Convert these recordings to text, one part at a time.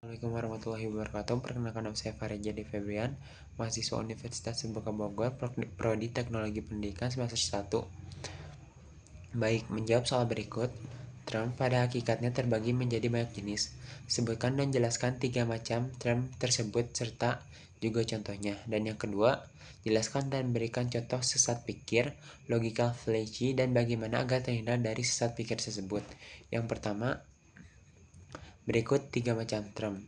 Assalamualaikum warahmatullahi wabarakatuh. Perkenalkan nama saya Farid Jadi Febrian, mahasiswa Universitas Terbuka Bogor, Prodi Teknologi Pendidikan semester 1. Baik, menjawab soal berikut. Term pada hakikatnya terbagi menjadi banyak jenis. Sebutkan dan jelaskan 3 macam term tersebut serta juga contohnya. Dan yang kedua, jelaskan dan berikan contoh sesat pikir, logical fallacy, dan bagaimana agar terhindar dari sesat pikir tersebut. Yang pertama, berikut 3 macam term.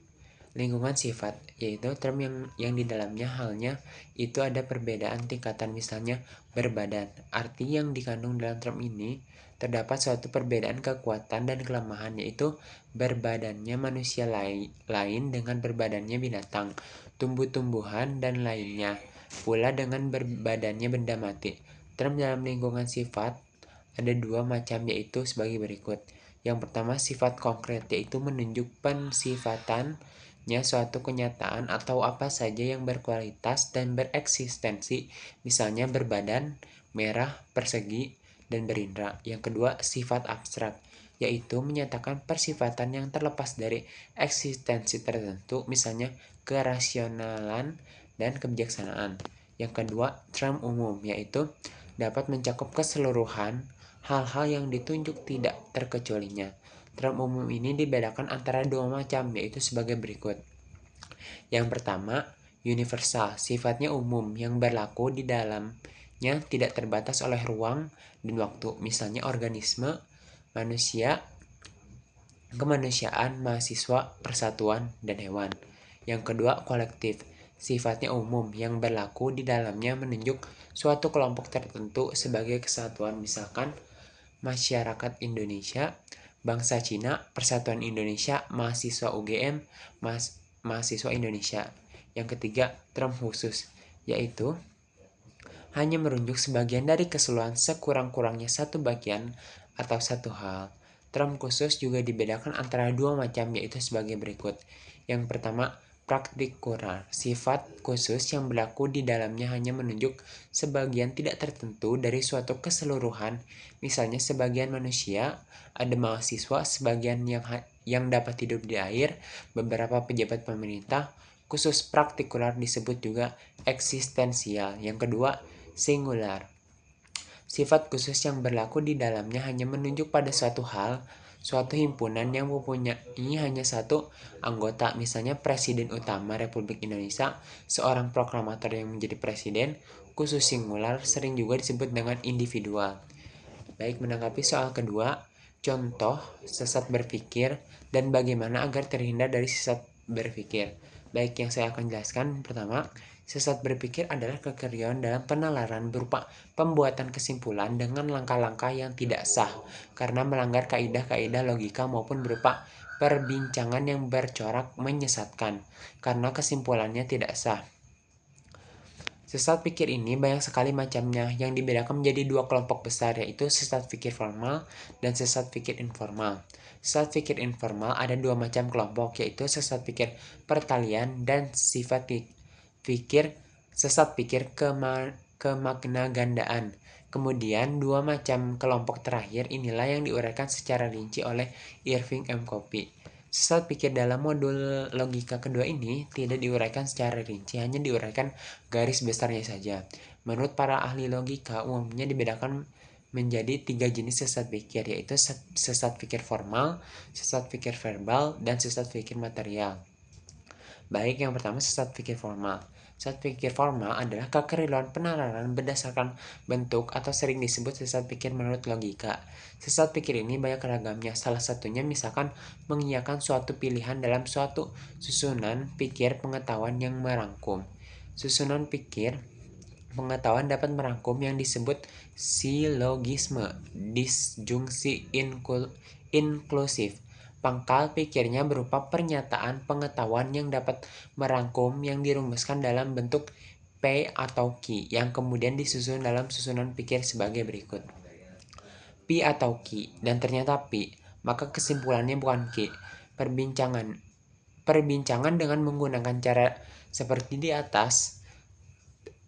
Lingkungan sifat, yaitu term yang di dalamnya halnya itu ada perbedaan tingkatan, misalnya berbadan. Arti yang dikandung dalam term ini terdapat suatu perbedaan kekuatan dan kelemahan, yaitu berbadannya manusia lain dengan berbadannya binatang, tumbuh-tumbuhan, dan lainnya. Pula dengan berbadannya benda mati. Term dalam lingkungan sifat ada 2 macam, yaitu sebagai berikut. Yang pertama, sifat konkret, yaitu menunjuk pensifatan suatu kenyataan atau apa saja yang berkualitas dan bereksistensi, misalnya berbadan, merah, persegi, dan berindra. Yang kedua, sifat abstrak, yaitu menyatakan persifatan yang terlepas dari eksistensi tertentu, misalnya kerasionalan dan kebijaksanaan. Yang kedua, term umum, yaitu dapat mencakup keseluruhan hal-hal yang ditunjuk tidak terkecualinya. Term umum ini dibedakan antara 2 macam, yaitu sebagai berikut. Yang pertama, universal, sifatnya umum yang berlaku di dalamnya tidak terbatas oleh ruang dan waktu, misalnya organisme, manusia, kemanusiaan, mahasiswa, persatuan, dan hewan. Yang kedua, kolektif, sifatnya umum yang berlaku di dalamnya menunjuk suatu kelompok tertentu sebagai kesatuan, misalkan masyarakat Indonesia, bangsa Cina, Persatuan Indonesia, mahasiswa UGM, mahasiswa Indonesia. Yang ketiga, term khusus, yaitu hanya merujuk sebagian dari keseluruhan sekurang-kurangnya satu bagian atau satu hal. Term khusus juga dibedakan antara 2 macam, yaitu sebagai berikut. Yang pertama, praktikular, sifat khusus yang berlaku di dalamnya hanya menunjuk sebagian tidak tertentu dari suatu keseluruhan, misalnya sebagian manusia, ada mahasiswa, sebagian yang dapat hidup di air, beberapa pejabat pemerintah. Khusus praktikular disebut juga eksistensial. Yang kedua, singular, sifat khusus yang berlaku di dalamnya hanya menunjuk pada suatu hal, suatu himpunan yang mempunyai hanya satu anggota, misalnya Presiden Utama Republik Indonesia, seorang proklamator yang menjadi presiden. Khusus singular sering juga disebut dengan individual. Baik, menanggapi soal kedua, contoh sesat berpikir dan bagaimana agar terhindar dari sesat berpikir. Baik, yang saya akan jelaskan pertama, sesat berpikir adalah kekeliruan dalam penalaran berupa pembuatan kesimpulan dengan langkah-langkah yang tidak sah karena melanggar kaidah-kaidah logika, maupun berupa perbincangan yang bercorak menyesatkan karena kesimpulannya tidak sah. Sesat pikir ini banyak sekali macamnya yang dibedakan menjadi 2 kelompok besar, yaitu sesat pikir formal dan sesat pikir informal. Sesat pikir informal ada 2 macam kelompok, yaitu sesat pikir pertalian dan sesat pikir kemakna-gandaan. Kemudian 2 macam kelompok terakhir inilah yang diuraikan secara rinci oleh Irving M. Copy. Sesat pikir dalam modul logika kedua ini tidak diuraikan secara rinci, hanya diuraikan garis besarnya saja. Menurut para ahli logika, umumnya dibedakan menjadi 3 jenis sesat pikir, yaitu sesat pikir formal, sesat pikir verbal, dan sesat pikir material. Baik, yang pertama, sesat pikir formal. Sesat pikir formal adalah kekeliruan penalaran berdasarkan bentuk atau sering disebut sesat pikir menurut logika. Sesat pikir ini banyak ragamnya, salah satunya misalkan mengiyakan suatu pilihan dalam suatu susunan pikir pengetahuan yang merangkum. Susunan pikir pengetahuan dapat merangkum yang disebut silogisme, disjungsi inklusif. Pangkal pikirnya berupa pernyataan pengetahuan yang dapat merangkum yang dirumuskan dalam bentuk P atau Q yang kemudian disusun dalam susunan pikir sebagai berikut. P atau Q dan ternyata P, maka kesimpulannya bukan Q. Perbincangan dengan menggunakan cara seperti di atas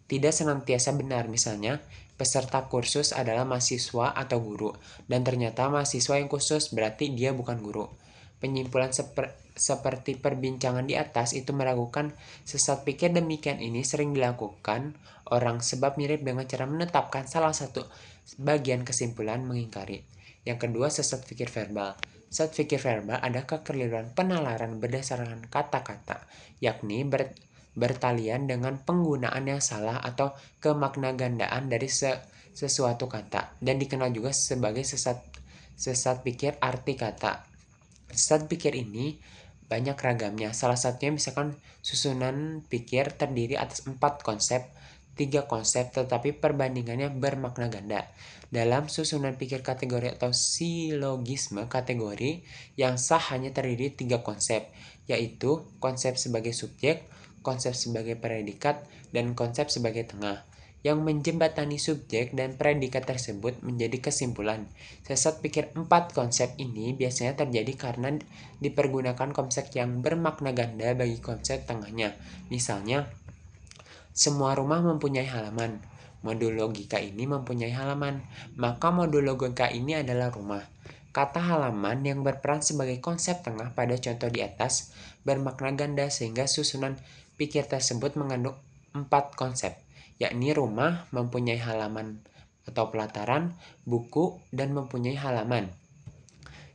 tidak senantiasa benar, misalnya peserta kursus adalah mahasiswa atau guru, dan ternyata mahasiswa yang khusus berarti dia bukan guru. seperti perbincangan di atas itu meragukan sesat pikir. Demikian ini sering dilakukan orang sebab mirip dengan cara menetapkan salah satu bagian kesimpulan mengingkari. Yang kedua, sesat pikir verbal. Sesat pikir verbal adalah kekeliruan penalaran berdasarkan kata-kata, yakni bertalian dengan penggunaan yang salah atau kemaknagandaan dari sesuatu kata, dan dikenal juga sebagai sesat pikir arti kata. Sesat pikir ini banyak ragamnya. Salah satunya misalkan susunan pikir terdiri atas 4 konsep, 3 konsep tetapi perbandingannya bermakna ganda. Dalam susunan pikir kategori atau silogisme kategori yang sah hanya terdiri 3 konsep, yaitu konsep sebagai subjek, konsep sebagai predikat, dan konsep sebagai tengah. Yang menjembatani subjek dan predikat tersebut menjadi kesimpulan. Sesat pikir 4 konsep ini biasanya terjadi karena dipergunakan konsep yang bermakna ganda bagi konsep tengahnya. Misalnya, semua rumah mempunyai halaman. Modul logika ini mempunyai halaman, maka modul logika ini adalah rumah. Kata halaman yang berperan sebagai konsep tengah pada contoh di atas bermakna ganda sehingga susunan pikir tersebut mengandung 4 konsep, yakni rumah mempunyai halaman atau pelataran, buku, dan mempunyai halaman.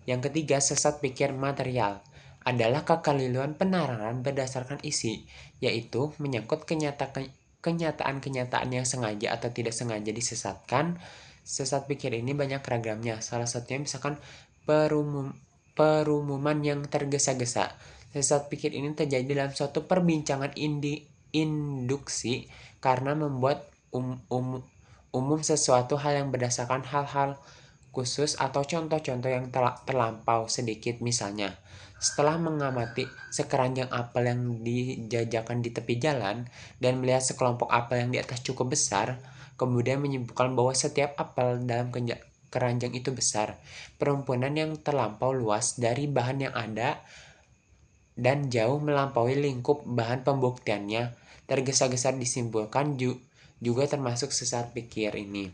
Yang ketiga, sesat pikir material adalah kekeliruan penalaran berdasarkan isi, yaitu menyangkut kenyataan-kenyataan yang sengaja atau tidak sengaja disesatkan. Sesat pikir ini banyak ragamnya. Salah satunya misalkan perumuman yang tergesa-gesa. Sesat pikir ini terjadi dalam suatu perbincangan induksi karena membuat umum sesuatu hal yang berdasarkan hal-hal khusus atau contoh-contoh yang terlampau sedikit. Misalnya, setelah mengamati sekeranjang apel yang dijajakan di tepi jalan dan melihat sekelompok apel yang di atas cukup besar, kemudian menyimpulkan bahwa setiap apel dalam keranjang itu besar. Perumpunan yang terlampau luas dari bahan yang ada dan jauh melampaui lingkup bahan pembuktiannya tergesa-gesa disimpulkan juga termasuk sesat pikir ini.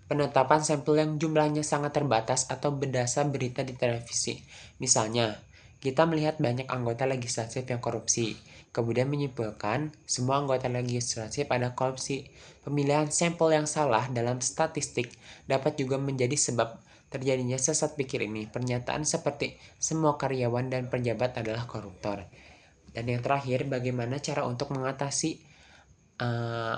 Penetapan sampel yang jumlahnya sangat terbatas atau berdasar berita di televisi. Misalnya, kita melihat banyak anggota legislatif yang korupsi, kemudian menyimpulkan semua anggota legislatif ada korupsi. Pemilihan sampel yang salah dalam statistik dapat juga menjadi sebab terjadinya sesat pikir ini. Pernyataan seperti semua karyawan dan pejabat adalah koruptor. Dan yang terakhir, bagaimana cara untuk mengatasi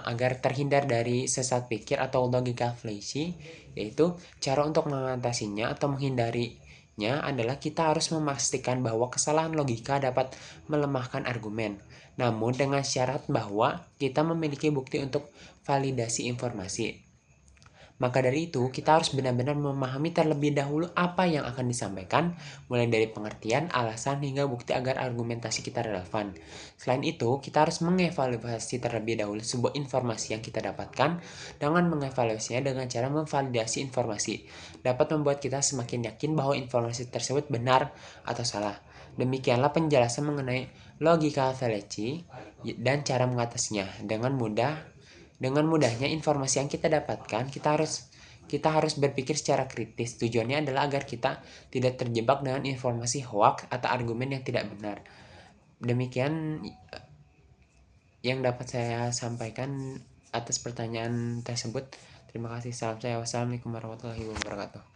agar terhindar dari sesat pikir atau logika fallacy, yaitu cara untuk mengatasinya atau menghindarinya adalah kita harus memastikan bahwa kesalahan logika dapat melemahkan argumen, namun dengan syarat bahwa kita memiliki bukti untuk validasi informasi. Maka dari itu, kita harus benar-benar memahami terlebih dahulu apa yang akan disampaikan, mulai dari pengertian, alasan, hingga bukti agar argumentasi kita relevan. Selain itu, kita harus mengevaluasi terlebih dahulu sebuah informasi yang kita dapatkan. Dengan mengevaluasinya dengan cara memvalidasi informasi, dapat membuat kita semakin yakin bahwa informasi tersebut benar atau salah. Demikianlah penjelasan mengenai logika fallacy dan cara mengatasinya. Dengan mudahnya informasi yang kita dapatkan, kita harus berpikir secara kritis. Tujuannya adalah agar kita tidak terjebak dengan informasi hoax atau argumen yang tidak benar. Demikian yang dapat saya sampaikan atas pertanyaan tersebut. Terima kasih. Salam saya. Wassalamualaikum warahmatullahi wabarakatuh.